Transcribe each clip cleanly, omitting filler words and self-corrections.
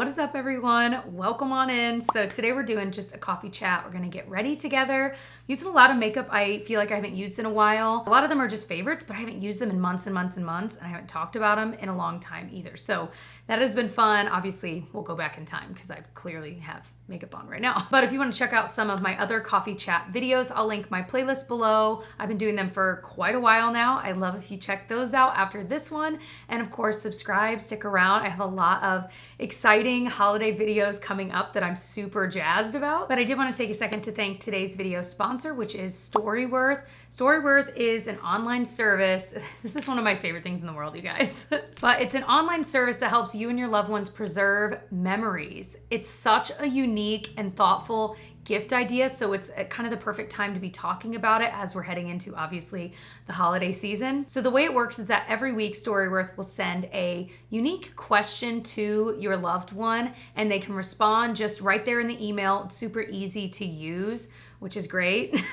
What is up, everyone? Welcome on in. So today we're doing just a coffee chat. We're gonna get ready together. Using a lot of makeup I feel like I haven't used in a while. A lot of them are just favorites, but I haven't used them in months and months and months, and I haven't talked about them in a long time either. So that has been fun. Obviously, we'll go back in time because I clearly have makeup on right now. But if you want to check out some of my other coffee chat videos, I'll link my playlist below. I've been doing them for quite a while now. I love if you check those out after this one. And of course, subscribe, stick around. I have a lot of exciting holiday videos coming up that I'm super jazzed about. But I did want to take a second to thank today's video sponsor, which is Storyworth. Storyworth is an online service. This is one of my favorite things in the world, you guys. But it's an online service that helps you and your loved ones preserve memories. It's such a unique and thoughtful gift idea, so it's kind of the perfect time to be talking about it as we're heading into, obviously, the holiday season. So the way it works is that every week Storyworth will send a unique question to your loved one, and they can respond just right there in the email. It's super easy to use, which is great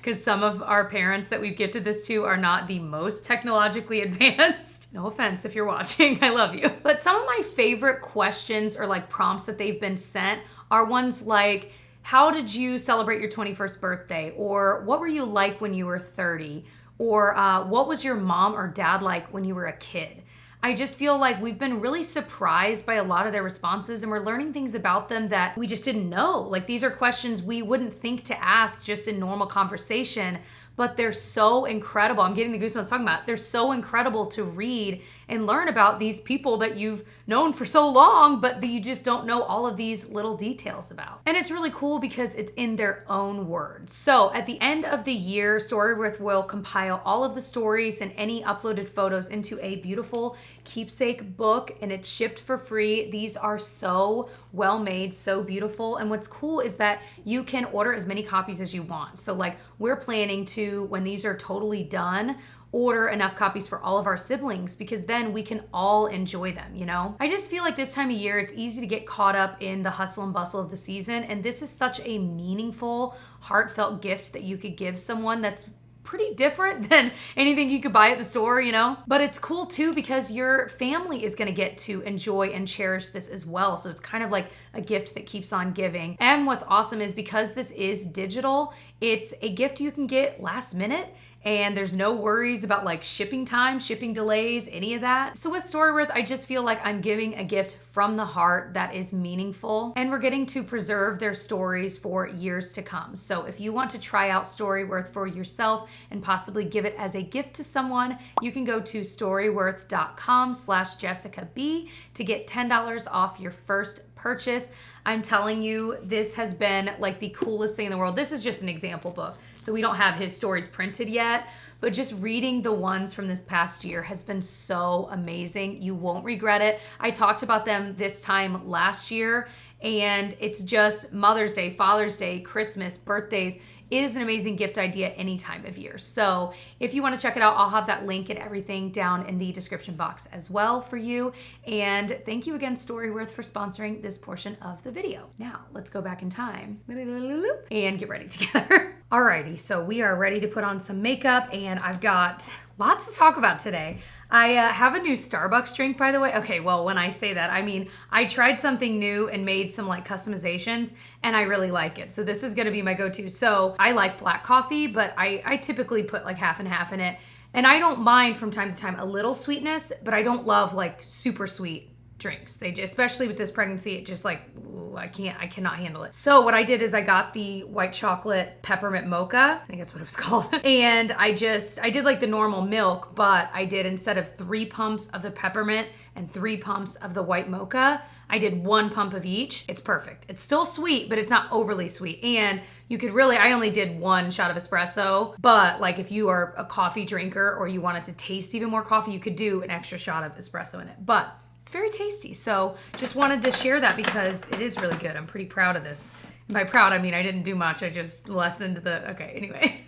because some of our parents that we've gifted this to are not the most technologically advanced. No offense if you're watching, I love you. But some of my favorite questions or like prompts that they've been sent are ones like, how did you celebrate your 21st birthday? Or what were you like when you were 30? Or what was your mom or dad like when you were a kid? I just feel like we've been really surprised by a lot of their responses, and we're learning things about them that we just didn't know. Like, these are questions we wouldn't think to ask just in normal conversation, but they're so incredible. I'm getting the goosebumps talking about it. They're so incredible to read and learn about these people that you've known for so long, but that you just don't know all of these little details about. And it's really cool because it's in their own words. So at the end of the year, Storyworth will compile all of the stories and any uploaded photos into a beautiful keepsake book, and it's shipped for free. These are so well made, so beautiful. And what's cool is that you can order as many copies as you want. So like, we're planning to, when these are totally done, order enough copies for all of our siblings, because then we can all enjoy them, you know? I just feel like this time of year, it's easy to get caught up in the hustle and bustle of the season, and this is such a meaningful, heartfelt gift that you could give someone that's pretty different than anything you could buy at the store, you know? But it's cool too because your family is gonna get to enjoy and cherish this as well. So it's kind of like a gift that keeps on giving. And what's awesome is because this is digital, it's a gift you can get last minute, and there's no worries about like shipping time, shipping delays, any of that. So with Storyworth, I just feel like I'm giving a gift from the heart that is meaningful, and we're getting to preserve their stories for years to come. So if you want to try out Storyworth for yourself and possibly give it as a gift to someone, you can go to storyworth.com/JessicaB to get $10 off your first purchase. I'm telling you, this has been like the coolest thing in the world. This is just an example book, so we don't have his stories printed yet, but just reading the ones from this past year has been so amazing. You won't regret it. I talked about them this time last year, and it's just Mother's Day, Father's Day, Christmas, birthdays. It is an amazing gift idea any time of year. So if you want to check it out, I'll have that link and everything down in the description box as well for you. And thank you again, Storyworth, for sponsoring this portion of the video. Now, let's go back in time and get ready together. Alrighty, so we are ready to put on some makeup, and I've got lots to talk about today. I have a new Starbucks drink, by the way. Okay, well, when I say that, I mean, I tried something new and made some like customizations, and I really like it. So this is gonna be my go-to. So I like black coffee, but I typically put like half and half in it. And I don't mind from time to time a little sweetness, but I don't love like super sweet drinks. They just, especially with this pregnancy, it just like, ooh, I cannot handle it. So what I did is I got the white chocolate peppermint mocha, I think that's what it was called. And I did like the normal milk, but I did, instead of 3 pumps of the peppermint and 3 pumps of the white mocha, I did 1 pump of each. It's perfect. It's still sweet, but it's not overly sweet. And you could really, I only did 1 shot of espresso, but like if you are a coffee drinker or you wanted to taste even more coffee, you could do an extra shot of espresso in it. But it's very tasty. So just wanted to share that because it is really good. I'm pretty proud of this. And by proud, I mean, I didn't do much. I just lessened okay, anyway.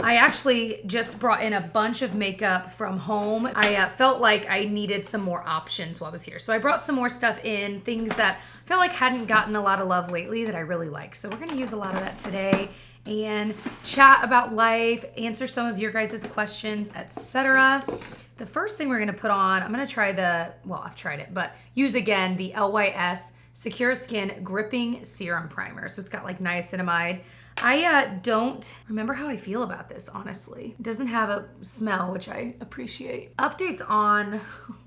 I actually just brought in a bunch of makeup from home. I felt like I needed some more options while I was here. So I brought some more stuff in, things that I felt like hadn't gotten a lot of love lately that I really like. So we're gonna use a lot of that today and chat about life, answer some of your guys' questions, etc. The first thing we're gonna put on, I'm gonna try I've tried it, but use again the LYS Secure Skin Gripping Serum Primer. So it's got like niacinamide. I don't remember how I feel about this, honestly. It doesn't have a smell, which I appreciate. Updates on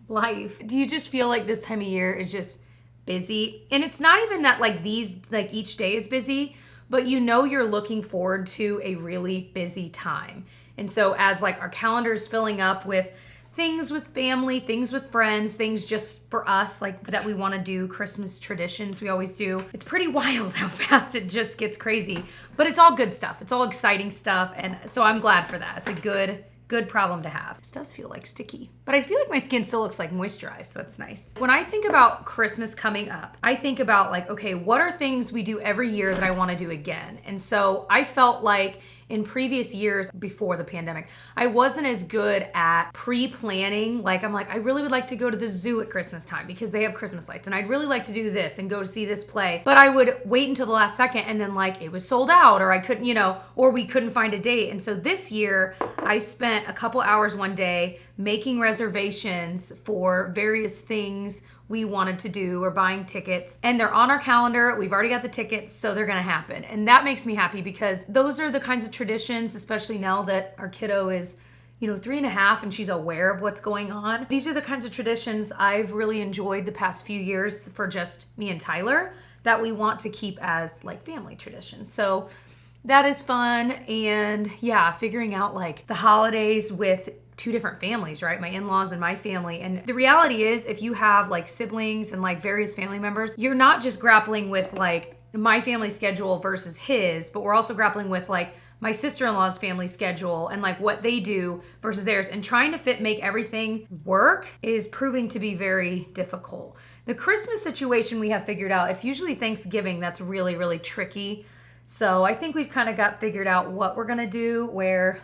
life. Do you just feel like this time of year is just busy? And it's not even that like each day is busy, but you know you're looking forward to a really busy time. And so as like our calendar is filling up with things with family, things with friends, things just for us, like that we want to do, Christmas traditions we always do. It's pretty wild how fast it just gets crazy, but it's all good stuff. It's all exciting stuff. And so I'm glad for that. It's a good problem to have. This does feel like sticky, but I feel like my skin still looks like moisturized, so that's nice. When I think about Christmas coming up, I think about like, okay, what are things we do every year that I want to do again? And so I felt like in previous years before the pandemic, I wasn't as good at pre-planning. Like I'm like, I really would like to go to the zoo at Christmas time because they have Christmas lights, and I'd really like to do this and go to see this play. But I would wait until the last second, and then like it was sold out, or I couldn't, or we couldn't find a date. And so this year I spent a couple hours one day making reservations for various things we wanted to do, or buying tickets, and they're on our calendar. We've already got the tickets, so they're gonna happen. And that makes me happy because those are the kinds of traditions, especially now that our kiddo is 3.5 and she's aware of what's going on. These are the kinds of traditions I've really enjoyed the past few years for just me and Tyler that we want to keep as like family traditions. So that is fun. And yeah, figuring out like the holidays with two different families, right? My in-laws and my family. And the reality is, if you have like siblings and like various family members, you're not just grappling with like my family schedule versus his, but we're also grappling with like my sister-in-law's family schedule and like what they do versus theirs. And trying to make everything work is proving to be very difficult. The Christmas situation we have figured out. It's usually Thanksgiving that's really, really tricky. So I think we've kind of got figured out what we're gonna do, where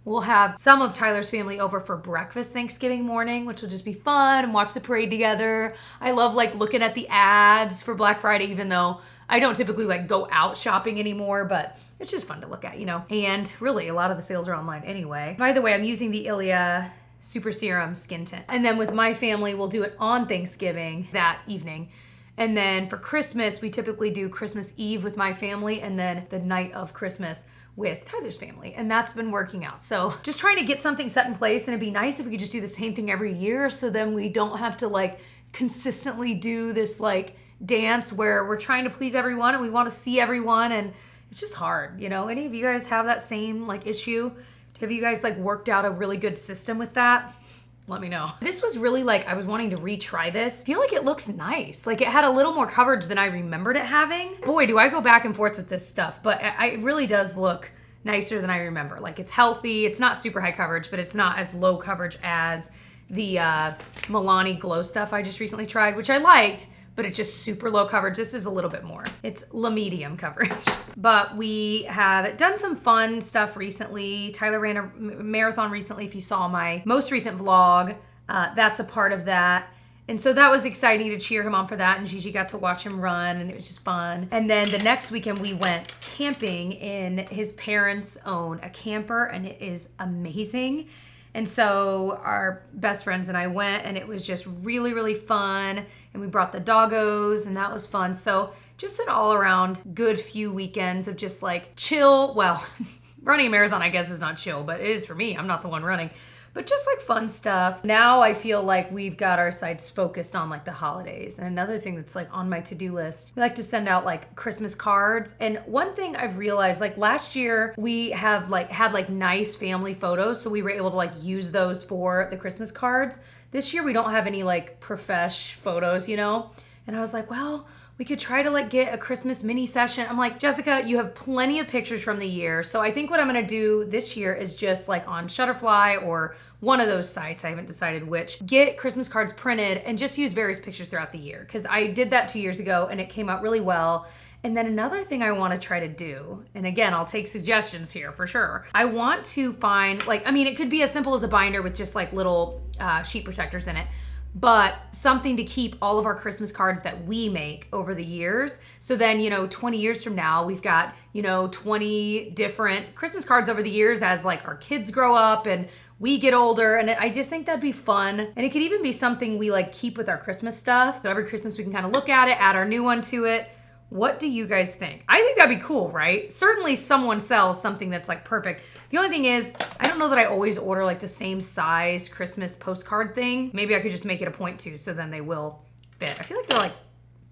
we'll have some of Tyler's family over for breakfast Thanksgiving morning, which will just be fun, and watch the parade together. I love like looking at the ads for Black Friday, even though I don't typically like go out shopping anymore, but it's just fun to look at, And really, a lot of the sales are online anyway. By the way, I'm using the Ilia Super Serum Skin Tint. And then with my family, we'll do it on Thanksgiving that evening. And then for Christmas, we typically do Christmas Eve with my family, and then the night of Christmas with Tyler's family, and that's been working out. So just trying to get something set in place, and it'd be nice if we could just do the same thing every year, so then we don't have to like consistently do this like dance where we're trying to please everyone and we want to see everyone, and it's just hard, Any of you guys have that same like issue? Have you guys like worked out a really good system with that? Let me know. This was really like, I was wanting to retry this. I feel like it looks nice. Like it had a little more coverage than I remembered it having. Boy, do I go back and forth with this stuff, but it really does look nicer than I remember. Like it's healthy. It's not super high coverage, but it's not as low coverage as the Milani Glow stuff I just recently tried, which I liked, but it's just super low coverage. This is a little bit more. It's la medium coverage. But we have done some fun stuff recently. Tyler ran a marathon recently. If you saw my most recent vlog, that's a part of that. And so that was exciting to cheer him on for that. And Gigi got to watch him run, and it was just fun. And then the next weekend we went camping in his parents own a camper, and it is amazing. And so our best friends and I went, and it was just really, really fun. And we brought the doggos, and that was fun. So just an all around good few weekends of just like chill. Well, running a marathon, I guess, is not chill, but it is for me. I'm not the one running. But just like fun stuff. Now I feel like we've got our sights focused on like the holidays. And another thing that's like on my to-do list, we like to send out like Christmas cards. And one thing I've realized, like last year we have like had like nice family photos, so we were able to like use those for the Christmas cards. This year we don't have any like profesh photos, And I was like, well, we could try to like get a Christmas mini session. I'm like, Jessica, you have plenty of pictures from the year. So I think what I'm gonna do this year is just like on Shutterfly or one of those sites, I haven't decided which, get Christmas cards printed and just use various pictures throughout the year. Cause I did that 2 years ago and it came out really well. And then another thing I wanna try to do, and again, I'll take suggestions here for sure. I want to find it could be as simple as a binder with just like little sheet protectors in it, but something to keep all of our Christmas cards that we make over the years. So then, 20 years from now, we've got, 20 different Christmas cards over the years as like our kids grow up and we get older, and I just think that'd be fun. And it could even be something we like keep with our Christmas stuff. So every Christmas we can kind of look at it, add our new one to it. What do you guys think? I think that'd be cool, right? Certainly someone sells something that's like perfect. The only thing is, I don't know that I always order like the same size Christmas postcard thing. Maybe I could just make it a point to, so then they will fit. I feel like they're like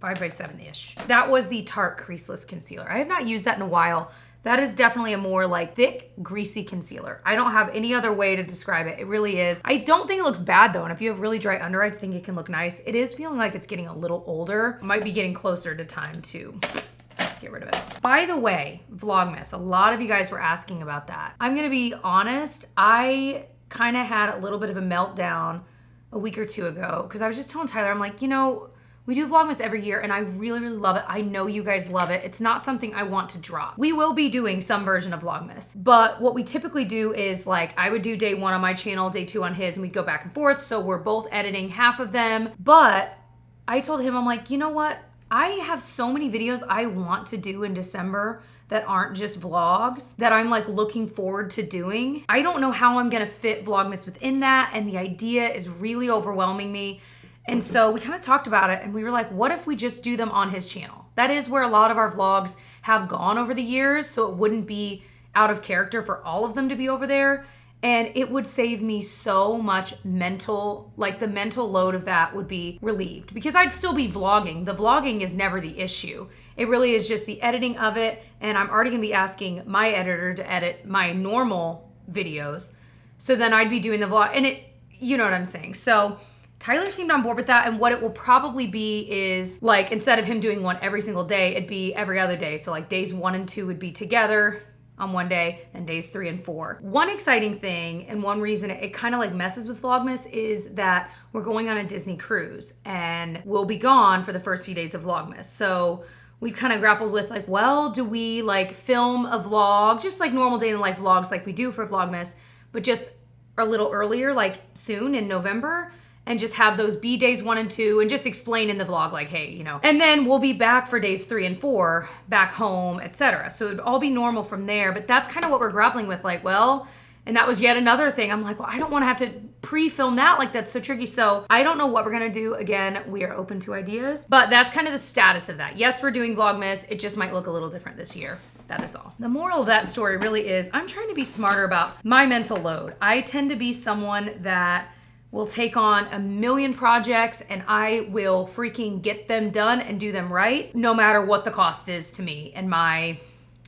5x7-ish. That was the Tarte Creaseless Concealer. I have not used that in a while. That is definitely a more like thick, greasy concealer. I don't have any other way to describe it. It really is. I don't think it looks bad though. And if you have really dry under eyes, I think it can look nice. It is feeling like it's getting a little older. Might be getting closer to time to get rid of it. By the way, Vlogmas, a lot of you guys were asking about that. I'm gonna be honest, I kind of had a little bit of a meltdown a week or two ago because I was just telling Tyler, I'm like, you know, we do Vlogmas every year and I really, really love it. I know you guys love it. It's not something I want to drop. We will be doing some version of Vlogmas, but what we typically do is like, I would do day 1 on my channel, day 2 on his, and we'd go back and forth. So we're both editing half of them. But I told him, I'm like, you know what? I have so many videos I want to do in December that aren't just vlogs that I'm like looking forward to doing. I don't know how I'm gonna fit Vlogmas within that, and the idea is really overwhelming me. And so we kind of talked about it and we were like, what if we just do them on his channel? That is where a lot of our vlogs have gone over the years, so it wouldn't be out of character for all of them to be over there. And it would save me so much mental, like the mental load of that would be relieved because I'd still be vlogging. The vlogging is never the issue. It really is just the editing of it. And I'm already gonna be asking my editor to edit my normal videos. So then I'd be doing the vlog and you know what I'm saying. So Tyler seemed on board with that, and what it will probably be is like, instead of him doing one every single day, it'd be every other day. So like days 1 and 2 would be together on one day, and days 3 and 4. One exciting thing, and one reason it kind of like messes with Vlogmas, is that we're going on a Disney cruise, and we'll be gone for the first few days of Vlogmas. So we've kind of grappled with like, well, do we like film a vlog, just like normal day in the life vlogs like we do for Vlogmas, but just a little earlier, like soon in November? And just have those be days 1 and 2 and just explain in the vlog like, hey, you know, and then we'll be back for days 3 and 4 back home, etc. So it'd all be normal from there. But that's kind of what we're grappling with, like, well, and that was yet another thing. I'm like, well, I don't want to have to pre-film that. Like, that's so tricky. So I don't know what we're going to do. Again, we are open to ideas, but that's kind of the status of that. Yes, we're doing Vlogmas. It just might look a little different this year. That is all. The moral of that story really is I'm trying to be smarter about my mental load. I tend to be someone that will take on a million projects and I will freaking get them done and do them right, no matter what the cost is to me and my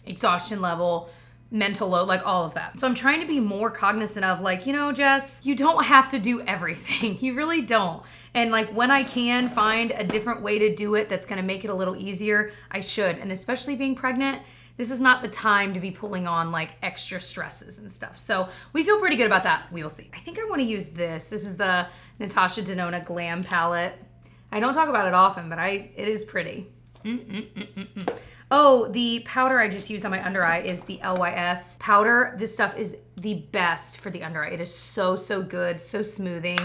exhaustion level, mental load, like all of that. So I'm trying to be more cognizant of like, you know, Jess, you don't have to do everything. You really don't. And like when I can find a different way to do it that's gonna make it a little easier, I should. And especially being pregnant, this is not the time to be pulling on like extra stresses and stuff. So we feel pretty good about that. We will see. I think I want to use this. This is the Natasha Denona Glam Palette. I don't talk about it often, but it is pretty. Oh, the powder I just used on my under eye is the LYS powder. This stuff is the best for the under eye. It is so, so good, so smoothing.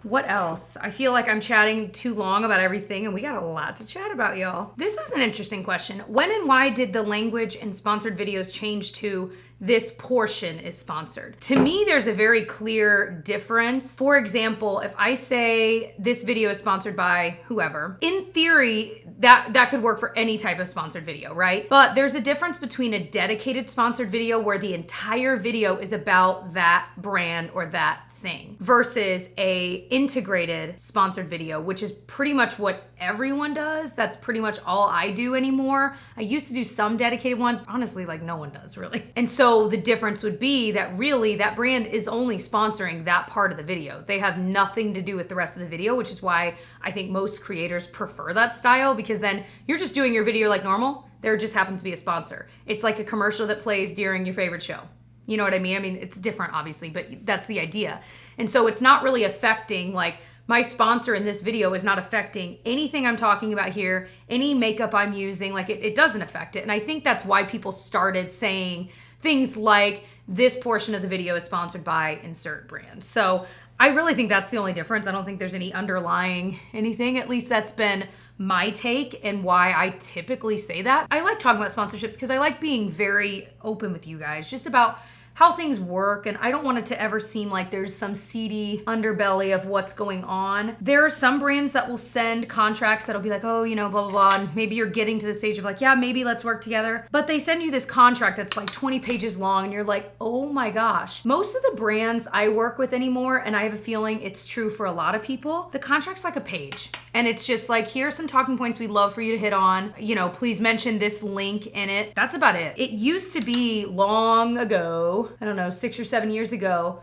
What else? I feel like I'm chatting too long about everything and we got a lot to chat about, y'all. This is an interesting question. When and why did the language in sponsored videos change to this portion is sponsored? To me, there's a very clear difference. For example, if I say this video is sponsored by whoever, in theory, that could work for any type of sponsored video, right? But there's a difference between a dedicated sponsored video where the entire video is about that brand or that thing versus a integrated sponsored video, which is pretty much what everyone does. That's pretty much all I do anymore. I used to do some dedicated ones. Honestly, like no one does really. And so the difference would be that really that brand is only sponsoring that part of the video. They have nothing to do with the rest of the video, which is why I think most creators prefer that style, because then you're just doing your video like normal. There just happens to be a sponsor. It's like a commercial that plays during your favorite show. You know what I mean? I mean, it's different obviously, but that's the idea. And so it's not really affecting, like my sponsor in this video is not affecting anything I'm talking about here, any makeup I'm using, like it doesn't affect it. And I think that's why people started saying things like this portion of the video is sponsored by insert brand. So I really think that's the only difference. I don't think there's any underlying anything. At least that's been my take and why I typically say that. I like talking about sponsorships because I like being very open with you guys just about how things work, and I don't want it to ever seem like there's some seedy underbelly of what's going on. There are some brands that will send contracts that'll be like, oh, you know, blah, blah, blah, and maybe you're getting to the stage of like, yeah, maybe let's work together. But they send you this contract that's like 20 pages long, and you're like, oh my gosh. Most of the brands I work with anymore, and I have a feeling it's true for a lot of people, the contract's like a page. And it's just like, here's some talking points we'd love for you to hit on. You know, please mention this link in it. That's about it. It used to be long ago, I don't know, 6 or 7 years ago,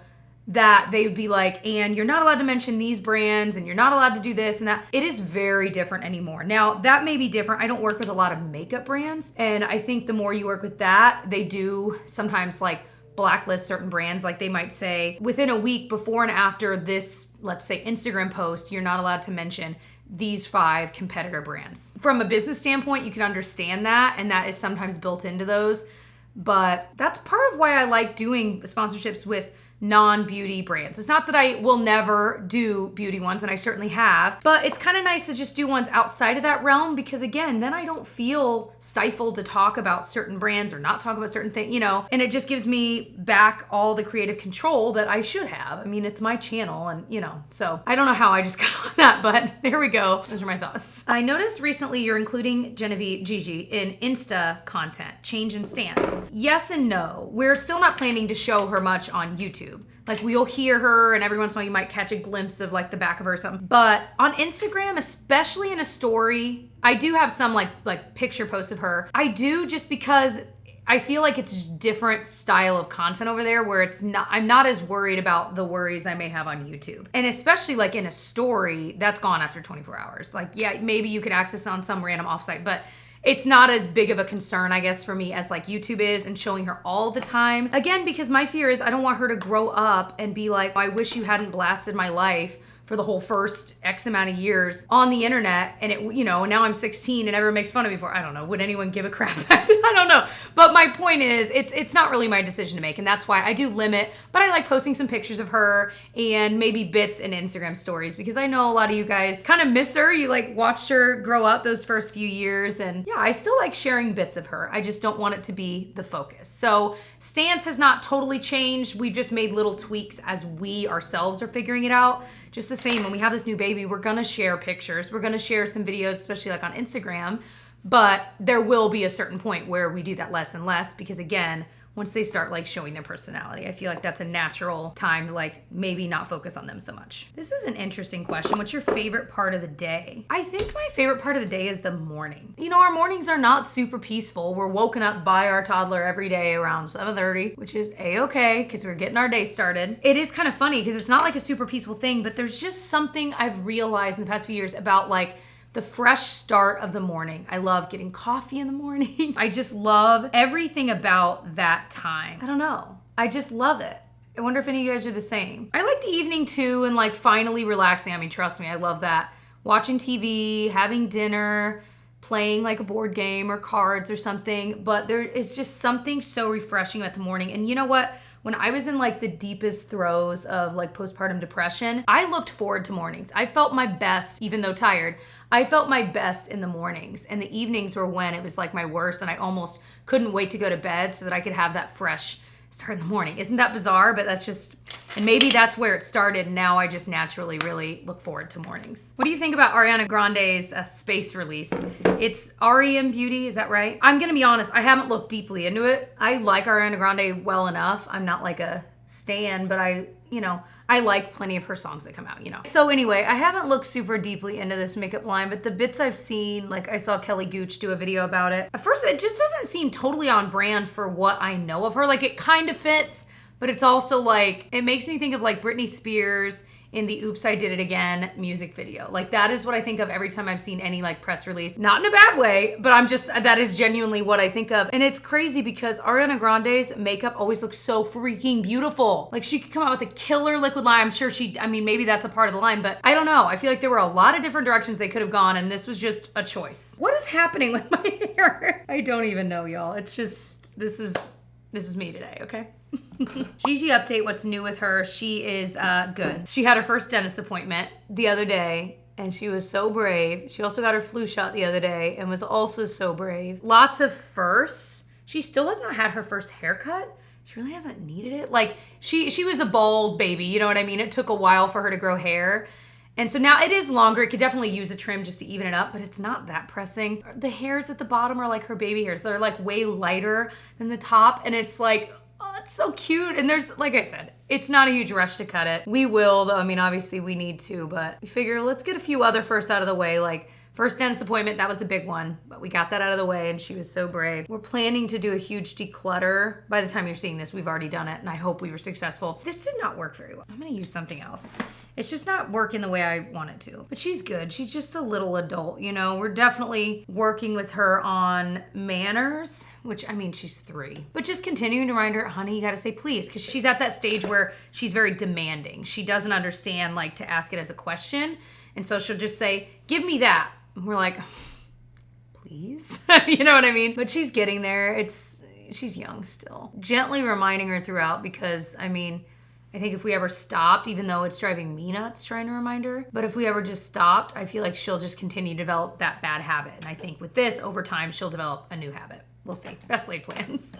that they would be like, and you're not allowed to mention these brands, and you're not allowed to do this and that. It is very different anymore. Now, that may be different. I don't work with a lot of makeup brands, and I think the more you work with that, they do sometimes like blacklist certain brands. Like they might say, within a week before and after this, let's say Instagram post, you're not allowed to mention these 5 competitor brands. From a business standpoint, you can understand that, and that is sometimes built into those. But that's part of why I like doing sponsorships with non-beauty brands. It's not that I will never do beauty ones, and I certainly have, but it's kind of nice to just do ones outside of that realm, because again, then I don't feel stifled to talk about certain brands or not talk about certain things, you know, and it just gives me back all the creative control that I should have. I mean, it's my channel, and you know, so I don't know how I just got on that, but there we go. Those are my thoughts. I noticed recently you're including Genevieve Gigi in Insta content, change in stance. Yes and no. We're still not planning to show her much on YouTube. Like we'll hear her, and every once in a while you might catch a glimpse of like the back of her or something. But on Instagram, especially in a story, I do have some like picture posts of her. I do, just because I feel like it's just different style of content over there, where I'm not as worried about the worries I may have on YouTube. And especially like in a story, that's gone after 24 hours. Like, yeah, maybe you could access it on some random offsite, but it's not as big of a concern, I guess, for me as like YouTube is, and showing her all the time. Again, because my fear is I don't want her to grow up and be like, I wish you hadn't blasted my life for the whole first X amount of years on the internet, and it, you know, now I'm 16 and everyone makes fun of me for, I don't know, would anyone give a crap? I don't know. But my point is, it's not really my decision to make, and that's why I do limit, but I like posting some pictures of her and maybe bits in Instagram stories, because I know a lot of you guys kind of miss her. You like watched her grow up those first few years, and yeah, I still like sharing bits of her. I just don't want it to be the focus. So stance has not totally changed. We've just made little tweaks as we ourselves are figuring it out. Just the same, when we have this new baby, we're gonna share pictures. We're gonna share some videos, especially like on Instagram, but there will be a certain point where we do that less and less, because again, once they start like showing their personality, I feel like that's a natural time to like maybe not focus on them so much. This is an interesting question. What's your favorite part of the day? I think my favorite part of the day is the morning. You know, our mornings are not super peaceful. We're woken up by our toddler every day around 7:30, which is a-okay because we're getting our day started. It is kind of funny because it's not like a super peaceful thing, but there's just something I've realized in the past few years about like the fresh start of the morning. I love getting coffee in the morning. I just love everything about that time. I don't know. I just love it. I wonder if any of you guys are the same. I like the evening too, and like finally relaxing. I mean, trust me, I love that. Watching TV, having dinner, playing like a board game or cards or something. But there is just something so refreshing about the morning. And you know what? When I was in like the deepest throes of like postpartum depression, I looked forward to mornings. I felt my best, even though tired. I felt my best in the mornings, and the evenings were when it was like my worst, and I almost couldn't wait to go to bed so that I could have that fresh start in the morning. Isn't that bizarre? But that's just, and maybe that's where it started. And now I just naturally really look forward to mornings. What do you think about Ariana Grande's Space release? It's REM Beauty, is that right? I'm gonna be honest, I haven't looked deeply into it. I like Ariana Grande well enough. I'm not like a stan, but I like plenty of her songs that come out, you know. So anyway, I haven't looked super deeply into this makeup line, but the bits I've seen, like I saw Kelly Gooch do a video about it. At first, it just doesn't seem totally on brand for what I know of her. Like it kind of fits, but it's also like, it makes me think of like Britney Spears in the Oops, I Did It Again music video. Like that is what I think of every time I've seen any like press release. Not in a bad way, but that is genuinely what I think of. And it's crazy because Ariana Grande's makeup always looks so freaking beautiful. Like she could come out with a killer liquid line. I'm sure maybe that's a part of the line, but I don't know. I feel like there were a lot of different directions they could have gone, and this was just a choice. What is happening with my hair? I don't even know, y'all. It's just, this is me today, okay? Gigi update, what's new with her? She is good. She had her first dentist appointment the other day, and she was so brave. She also got her flu shot the other day and was also so brave. Lots of firsts. She still has not had her first haircut. she really hasn't needed it. Like she was a bald baby, you know what I mean? It took a while for her to grow hair. And so now it is longer. It could definitely use a trim just to even it up, but it's not that pressing. The hairs at the bottom are like her baby hairs. They're like way lighter than the top. And it's like, oh, it's so cute. And there's, like I said, it's not a huge rush to cut it. We will, though. I mean, obviously we need to, but we figure let's get a few other firsts out of the way. Like first dentist appointment, that was a big one, but we got that out of the way and she was so brave. We're planning to do a huge declutter. By the time you're seeing this, we've already done it and I hope we were successful. This did not work very well. I'm gonna use something else. It's just not working the way I want it to. But she's good. She's just a little adult, you know? We're definitely working with her on manners, which, I mean, she's 3. But just continuing to remind her, honey, you gotta say please, because she's at that stage where she's very demanding. She doesn't understand, like, to ask it as a question. And so she'll just say, give me that. And we're like, please? You know what I mean? But she's getting there. She's young still. Gently reminding her throughout because, I mean, I think if we ever stopped, even though it's driving me nuts trying to remind her, but if we ever just stopped, I feel like she'll just continue to develop that bad habit. And I think with this, over time, she'll develop a new habit. We'll see. Best laid plans.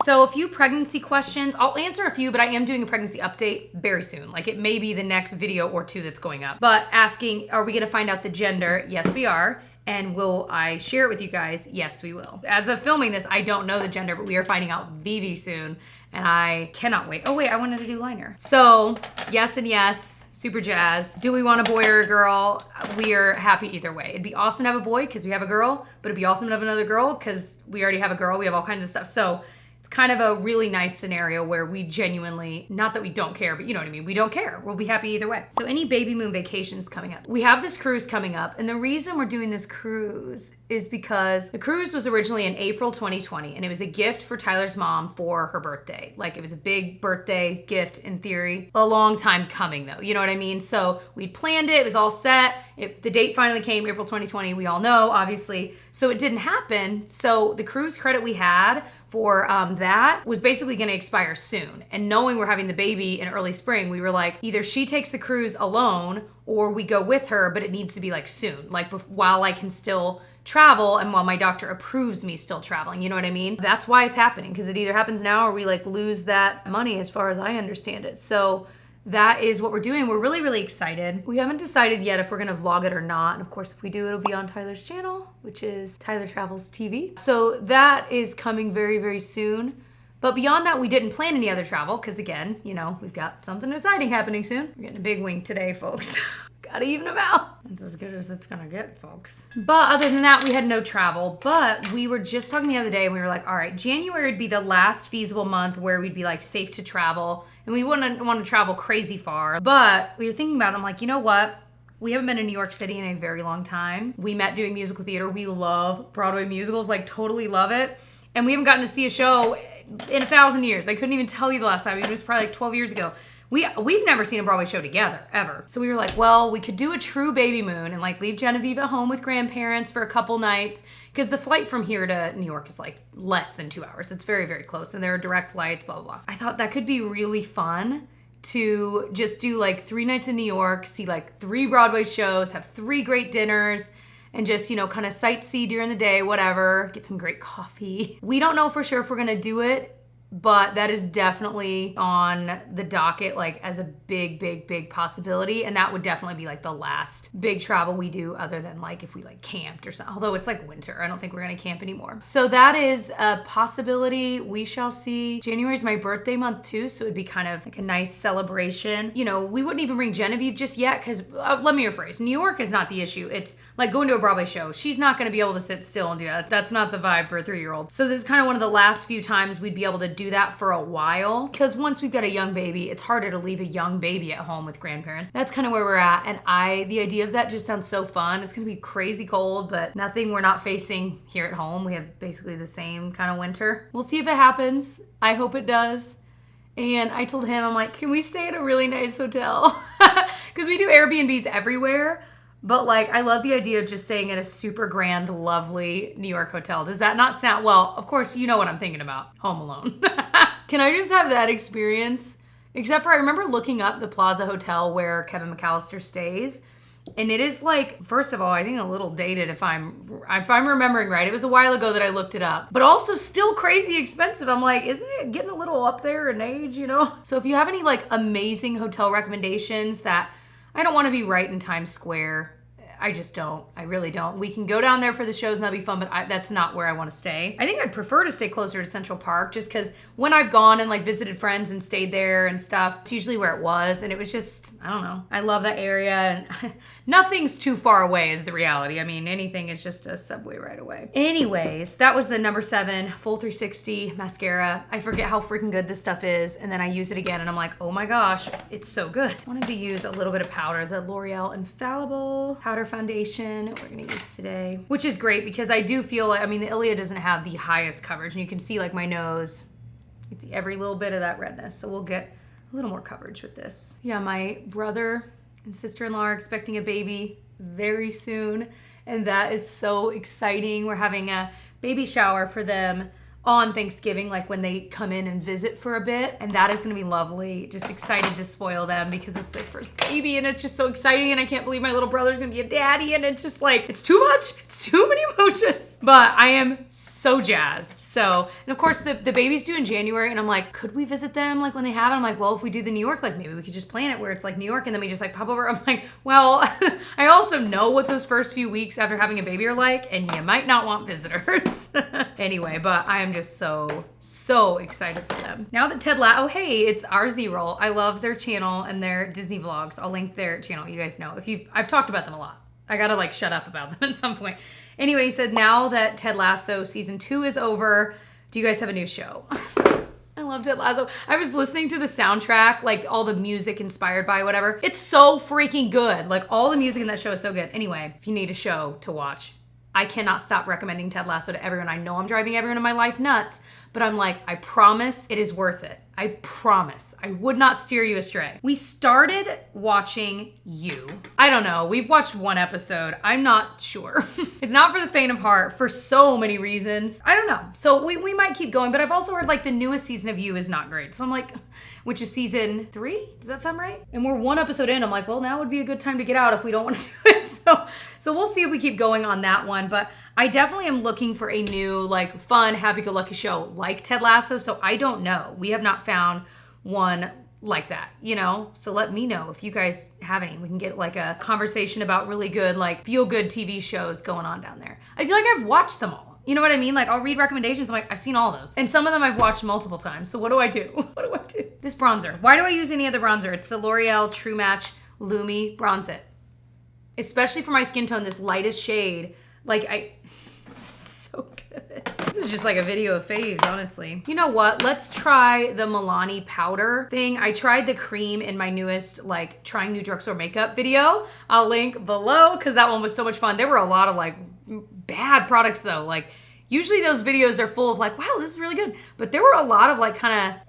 So a few pregnancy questions. I'll answer a few, but I am doing a pregnancy update very soon. Like it may be the next video or 2 that's going up. But asking, are we gonna find out the gender? Yes, we are. And will I share it with you guys? Yes, we will. As of filming this, I don't know the gender, but we are finding out Vivi soon. And I cannot wait. Oh wait, I wanted to do liner. So yes and yes, super jazzed. Do we want a boy or a girl? We are happy either way. It'd be awesome to have a boy because we have a girl, but it'd be awesome to have another girl because we already have a girl. We have all kinds of stuff. So it's kind of a really nice scenario where we genuinely, not that we don't care, but you know what I mean? We don't care. We'll be happy either way. So any baby moon vacations coming up? We have this cruise coming up. And the reason we're doing this cruise is because the cruise was originally in April 2020 and it was a gift for Tyler's mom for her birthday. Like it was a big birthday gift in theory. A long time coming though, you know what I mean? So we planned it was all set. The date finally came, April 2020, we all know, obviously. So it didn't happen. So the cruise credit we had for that was basically gonna expire soon. And knowing we're having the baby in early spring, we were like, either she takes the cruise alone or we go with her, but it needs to be like soon, like while I can still travel and while my doctor approves me still traveling, you know what I mean? That's why it's happening, because it either happens now or we like lose that money as far as I understand it. So that is what we're doing. We're really, really excited. We haven't decided yet if we're gonna vlog it or not. And of course, if we do, it'll be on Tyler's channel, which is Tyler Travels TV. So that is coming very, very soon. But beyond that, we didn't plan any other travel because again, you know, we've got something exciting happening soon. We're getting a big wing today, folks. Gotta even them out. It's as good as it's gonna get, folks. But other than that, we had no travel. But we were just talking the other day and we were like, all right, January would be the last feasible month where we'd be like safe to travel. And we wouldn't want to travel crazy far. But we were thinking about it, I'm like, you know what? We haven't been in New York City in a very long time. We met doing musical theater. We love Broadway musicals, like totally love it. And we haven't gotten to see a show in 1,000 years. I couldn't even tell you the last time. It was probably like 12 years ago. We've never seen a Broadway show together, ever. So we were like, well, we could do a true baby moon and like leave Genevieve at home with grandparents for a couple nights because the flight from here to New York is like less than 2 hours. It's very, very close and there are direct flights, blah, blah, blah. I thought that could be really fun to just do like 3 nights in New York, see like 3 Broadway shows, have 3 great dinners, and just, you know, kind of sightsee during the day, whatever, get some great coffee. We don't know for sure if we're gonna do it, but that is definitely on the docket, like as a big, big, big possibility. And that would definitely be like the last big travel we do other than like if we like camped or something. Although it's like winter, I don't think we're gonna camp anymore. So that is a possibility. We shall see. January is my birthday month too, so it'd be kind of like a nice celebration. You know, we wouldn't even bring Genevieve just yet because, let me rephrase, New York is not the issue. It's like going to a Broadway show. She's not gonna be able to sit still and do that. That's not the vibe for a 3-year-old. So this is kind of one of the last few times we'd be able to do that for a while because once we've got a young baby, it's harder to leave a young baby at home with grandparents. That's kind of where we're at. And the idea of that just sounds so fun. It's gonna be crazy cold, but nothing we're not facing here at home. We have basically the same kind of winter. We'll see if it happens. I hope it does. And I told him, I'm like, can we stay at a really nice hotel? Because we do Airbnbs everywhere. But like, I love the idea of just staying at a super grand, lovely New York hotel. Does that not sound, well, of course, you know what I'm thinking about, Home Alone. Can I just have that experience? Except for I remember looking up the Plaza Hotel where Kevin McAllister stays. And it is like, first of all, I think a little dated if I'm remembering right. It was a while ago that I looked it up, but also still crazy expensive. I'm like, isn't it getting a little up there in age, you know? So if you have any like amazing hotel recommendations that I don't want to be right in Times Square. I just don't. I really don't. We can go down there for the shows and that'll be fun, but that's not where I want to stay. I think I'd prefer to stay closer to Central Park just because when I've gone and like visited friends and stayed there and stuff, it's usually where it was. And it was just, I don't know. I love that area and nothing's too far away is the reality. I mean, anything is just a subway right away. Anyways, that was the number 7 Full 360 mascara. I forget how freaking good this stuff is. And then I use it again and I'm like, oh my gosh, it's so good. I wanted to use a little bit of powder, the L'Oreal Infallible Powder Foundation we're gonna use today, which is great because I do feel like, I mean, the Ilia doesn't have the highest coverage and you can see like my nose, you can see every little bit of that redness. So we'll get a little more coverage with this. Yeah, my brother and sister-in-law are expecting a baby very soon. And that is so exciting. We're having a baby shower for them on Thanksgiving, like when they come in and visit for a bit. And that is gonna be lovely. Just excited to spoil them because it's their first baby and it's just so exciting and I can't believe my little brother's gonna be a daddy and it's just like, it's too much, it's too many emotions. But I am so jazzed. So, and of course the baby's due in January and I'm like, could we visit them like when they have it? I'm like, well, if we do the New York, like maybe we could just plan it where it's like New York and then we just like pop over. I'm like, well, I also know what those first few weeks after having a baby are like and you might not want visitors. Anyway, but I am just so excited for them. Now that oh hey, it's RZ Roll. I love their channel and their Disney vlogs. I'll link their channel. You guys know I've talked about them a lot. I gotta like shut up about them at some point. Anyway, he said now that Ted Lasso season 2 is over, do you guys have a new show? I love Ted Lasso. I was listening to the soundtrack, like all the music inspired by whatever. It's so freaking good. Like all the music in that show is so good. Anyway, if you need a show to watch, I cannot stop recommending Ted Lasso to everyone. I know I'm driving everyone in my life nuts, but I'm like, I promise it is worth it. I promise. I would not steer you astray. We started watching You. I don't know. We've watched one episode. I'm not sure. It's not for the faint of heart for so many reasons. I don't know. So we might keep going, but I've also heard like the newest season of You is not great. So I'm like, which is season 3? Does that sound right? And we're one episode in. I'm like, well, now would be a good time to get out if we don't want to do it. So we'll see if we keep going on that one. But I definitely am looking for a new, like, fun, happy-go-lucky show like Ted Lasso. So I don't know. We have not found one like that, you know? So let me know if you guys have any. We can get like a conversation about really good, like feel-good TV shows going on down there. I feel like I've watched them all. You know what I mean? Like I'll read recommendations. I'm like, I've seen all those. And some of them I've watched multiple times. So what do I do? What do I do? This bronzer. Why do I use any other bronzer? It's the L'Oreal True Match Lumi Bronze It. Especially for my skin tone, this lightest shade. Like it's so good. This is just like a video of faves, honestly. You know what? Let's try the Milani powder thing. I tried the cream in my newest, like, trying new drugstore makeup video. I'll link below because that one was so much fun. There were a lot of like bad products though. Like usually those videos are full of like, wow, this is really good. But there were a lot of like kind of,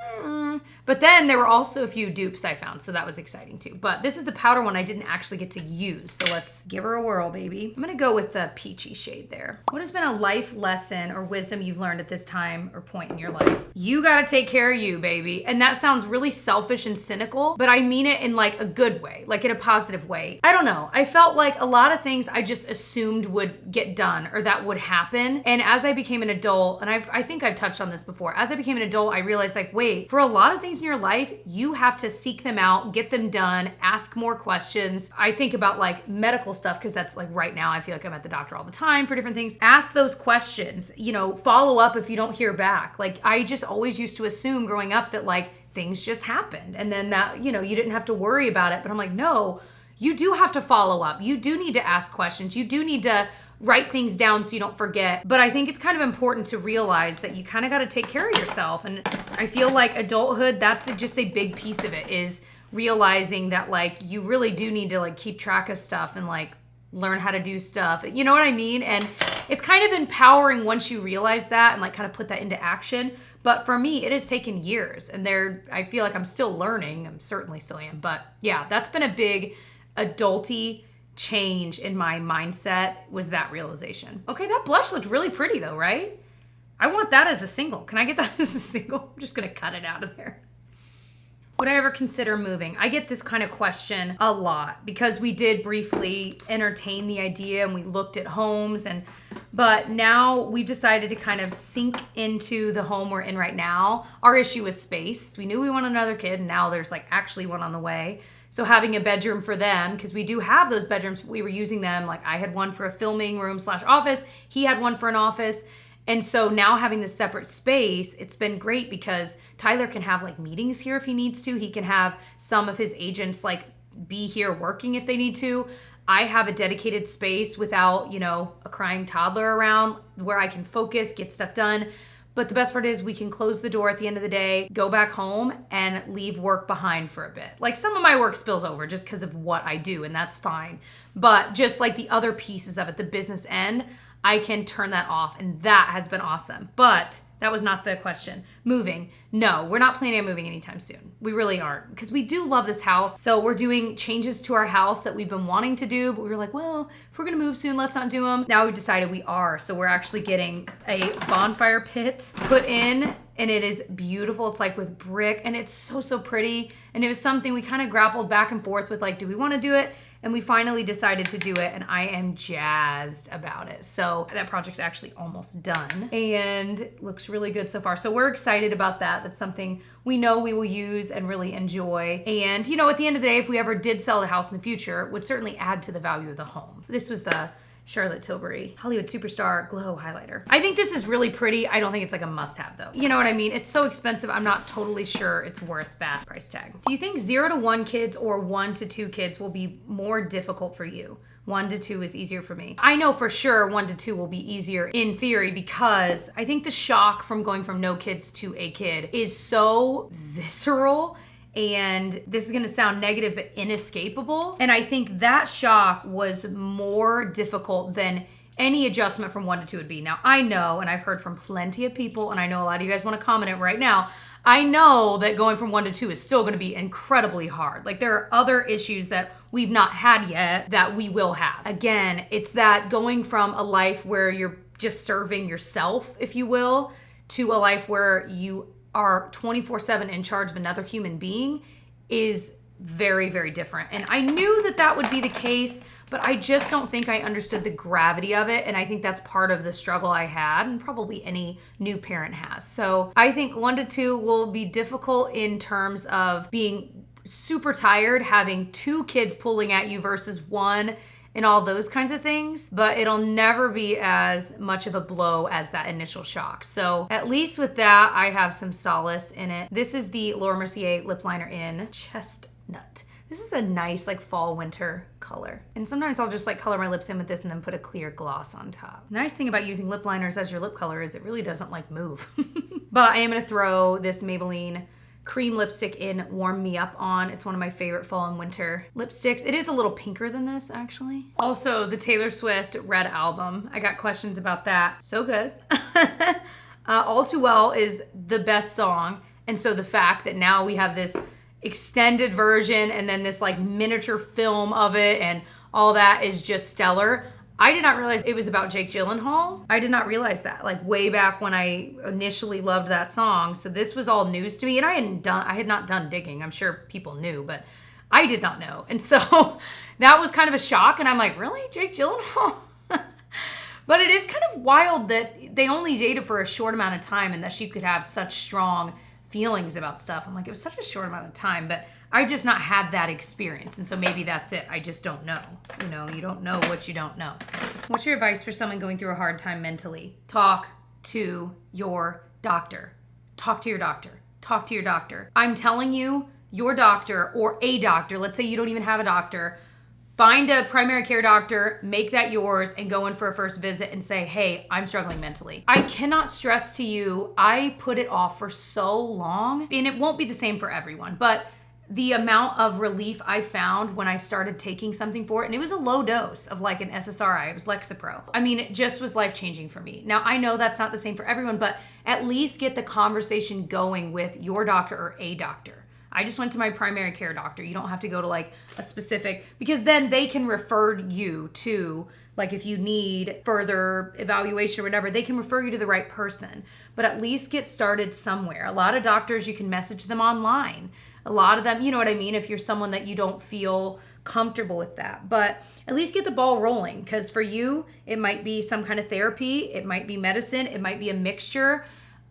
but then there were also a few dupes I found, so that was exciting too. But this is the powder one I didn't actually get to use, so let's give her a whirl, baby. I'm gonna go with the peachy shade there. What has been a life lesson or wisdom you've learned at this time or point in your life? You gotta take care of you, baby. And that sounds really selfish and cynical, but I mean it in like a good way, like in a positive way. I don't know. I felt like a lot of things I just assumed would get done or that would happen. And as I became an adult, and I think I've touched on this before, as I became an adult, I realized like, wait, for a lot of things in your life, you have to seek them out, get them done, ask more questions. I think about like medical stuff because that's like right now I feel like I'm at the doctor all the time for different things. Ask those questions, you know, follow up if you don't hear back. Like I just always used to assume growing up that like things just happened and then that, you know, you didn't have to worry about it. But I'm like, no, you do have to follow up. You do need to ask questions. You do need to write things down so you don't forget. But I think it's kind of important to realize that you kind of got to take care of yourself. And I feel like adulthood, that's just a big piece of it, is realizing that like you really do need to like keep track of stuff and like learn how to do stuff. You know what I mean? And it's kind of empowering once you realize that and like kind of put that into action. But for me, it has taken years and I feel like I'm still learning. I'm certainly still am. But yeah, that's been a big adulty change in my mindset, was that realization. Okay, that blush looked really pretty though, right? I want that as a single. Can I get that as a single? I'm just gonna cut it out of there. Would I ever consider moving? I get this kind of question a lot because we did briefly entertain the idea and we looked at homes, but now we've decided to kind of sink into the home we're in right now. Our issue is space. We knew we wanted another kid, and now there's like actually one on the way. So having a bedroom for them, because we do have those bedrooms, we were using them. Like I had one for a filming room / office. He had one for an office. And so now having this separate space, it's been great because Tyler can have like meetings here if he needs to. He can have some of his agents like be here working if they need to. I have a dedicated space without, a crying toddler around where I can focus, get stuff done. But the best part is we can close the door at the end of the day, go back home, and leave work behind for a bit. Like some of my work spills over just because of what I do, and that's fine. But just like the other pieces of it, the business end, I can turn that off, and that has been awesome. But that was not the question. Moving. No, we're not planning on moving anytime soon. We really aren't, because we do love this house. So we're doing changes to our house that we've been wanting to do, but we were like, well, if we're gonna move soon, let's not do them. Now we've decided we are. So we're actually getting a bonfire pit put in, and it is beautiful. It's like with brick, and it's so, so pretty. And it was something we kind of grappled back and forth with, like, do we want to do it? And we finally decided to do it, and I am jazzed about it. So that project's actually almost done and it looks really good so far. So we're excited about that. That's something we know we will use and really enjoy. And at the end of the day, if we ever did sell the house in the future, it would certainly add to the value of the home. This was the Charlotte Tilbury Hollywood Superstar Glow Highlighter. I think this is really pretty. I don't think it's like a must-have though. You know what I mean? It's so expensive. I'm not totally sure it's worth that price tag. Do you think 0 to 1 kids or 1 to 2 kids will be more difficult for you? 1 to 2 is easier for me. I know for sure 1 to 2 will be easier in theory because I think the shock from going from no kids to a kid is so visceral. And this is gonna sound negative, but inescapable. And I think that shock was more difficult than any adjustment from 1 to 2 would be. Now, I know, and I've heard from plenty of people, and I know a lot of you guys wanna comment it right now, I know that going from 1 to 2 is still gonna be incredibly hard. Like there are other issues that we've not had yet that we will have. Again, it's that going from a life where you're just serving yourself, if you will, to a life where you are 24/7 in charge of another human being is very, very different. And I knew that that would be the case, but I just don't think I understood the gravity of it. And I think that's part of the struggle I had, and probably any new parent has. So I think 1 to 2 will be difficult in terms of being super tired, having 2 kids pulling at you versus 1, and all those kinds of things, but it'll never be as much of a blow as that initial shock. So at least with that, I have some solace in it. This is the Laura Mercier lip liner in Chestnut. This is a nice like fall winter color. And sometimes I'll just like color my lips in with this and then put a clear gloss on top. The nice thing about using lip liners as your lip color is it really doesn't like move. But I am gonna throw this Maybelline cream lipstick in Warm Me Up on. It's one of my favorite fall and winter lipsticks. It is a little pinker than this, actually. Also, the Taylor Swift Red album. I got questions about that. So good. All Too Well is the best song. And so the fact that now we have this extended version and then this like miniature film of it and all that is just stellar. I did not realize it was about Jake Gyllenhaal. I did not realize that, like way back when I initially loved that song. So this was all news to me, and I had not done digging. I'm sure people knew, but I did not know. And so that was kind of a shock, and I'm like, really? Jake Gyllenhaal? But it is kind of wild that they only dated for a short amount of time and that she could have such strong feelings about stuff. I'm like, it was such a short amount of time, but I've just not had that experience. And so maybe that's it. I just don't know. You don't know what you don't know. What's your advice for someone going through a hard time mentally? Talk to your doctor. Talk to your doctor. Talk to your doctor. I'm telling you, your doctor or a doctor, let's say you don't even have a doctor, find a primary care doctor, make that yours, and go in for a first visit and say, hey, I'm struggling mentally. I cannot stress to you, I put it off for so long, and it won't be the same for everyone, but the amount of relief I found when I started taking something for it, and it was a low dose of like an SSRI, it was Lexapro. I mean, it just was life-changing for me. Now, I know that's not the same for everyone, but at least get the conversation going with your doctor or a doctor. I just went to my primary care doctor. You don't have to go to like a specific, because then they can refer you to, like if you need further evaluation or whatever, they can refer you to the right person. But at least get started somewhere. A lot of doctors, you can message them online. a lot of them, you know what I mean? If you're someone that you don't feel comfortable with that, but at least get the ball rolling, because for you, it might be some kind of therapy, it might be medicine, it might be a mixture,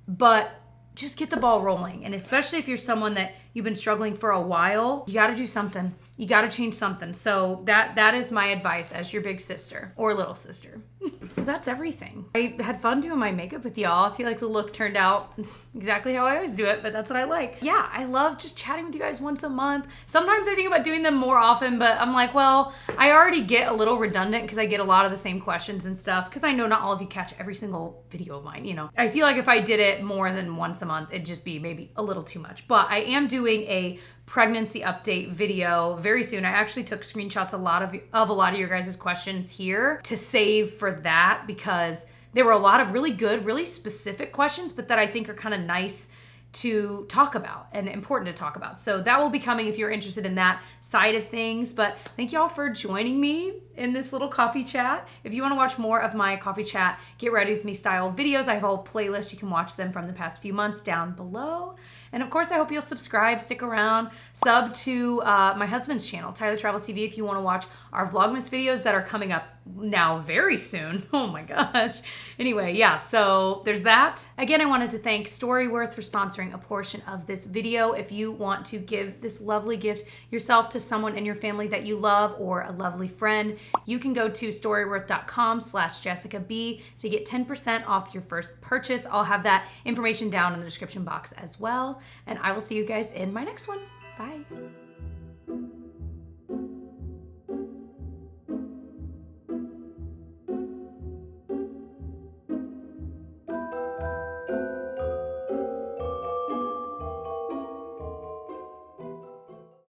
but just get the ball rolling. And especially if you're someone that you've been struggling for a while, you got to do something. You got to change something. So that is my advice as your big sister or little sister. So that's everything. I had fun doing my makeup with y'all. I feel like the look turned out exactly how I always do it, but that's what I like. Yeah, I love just chatting with you guys once a month. Sometimes I think about doing them more often, but I'm like, well, I already get a little redundant because I get a lot of the same questions and stuff, because I know not all of you catch every single video of mine, you know. I feel like if I did it more than once a month, it'd just be maybe a little too much. But I am doing a pregnancy update video very soon. I actually took screenshots a lot of your guys' questions here to save for that, because there were a lot of really good, really specific questions, but that I think are kind of nice to talk about and important to talk about. So that will be coming if you're interested in that side of things. But thank y'all for joining me in this little coffee chat. If you want to watch more of my coffee chat, get ready with me style videos, I have a whole playlist. You can watch them from the past few months down below. And of course, I hope you'll subscribe, stick around, sub to my husband's channel, Tyler Travels TV, if you want to watch our Vlogmas videos that are coming up now very soon. Oh my gosh. Anyway, yeah, so there's that. Again, I wanted to thank Storyworth for sponsoring a portion of this video. If you want to give this lovely gift yourself to someone in your family that you love or a lovely friend, you can go to storyworth.com/JessicaB to get 10% off your first purchase. I'll have that information down in the description box as well. And I will see you guys in my next one. Bye.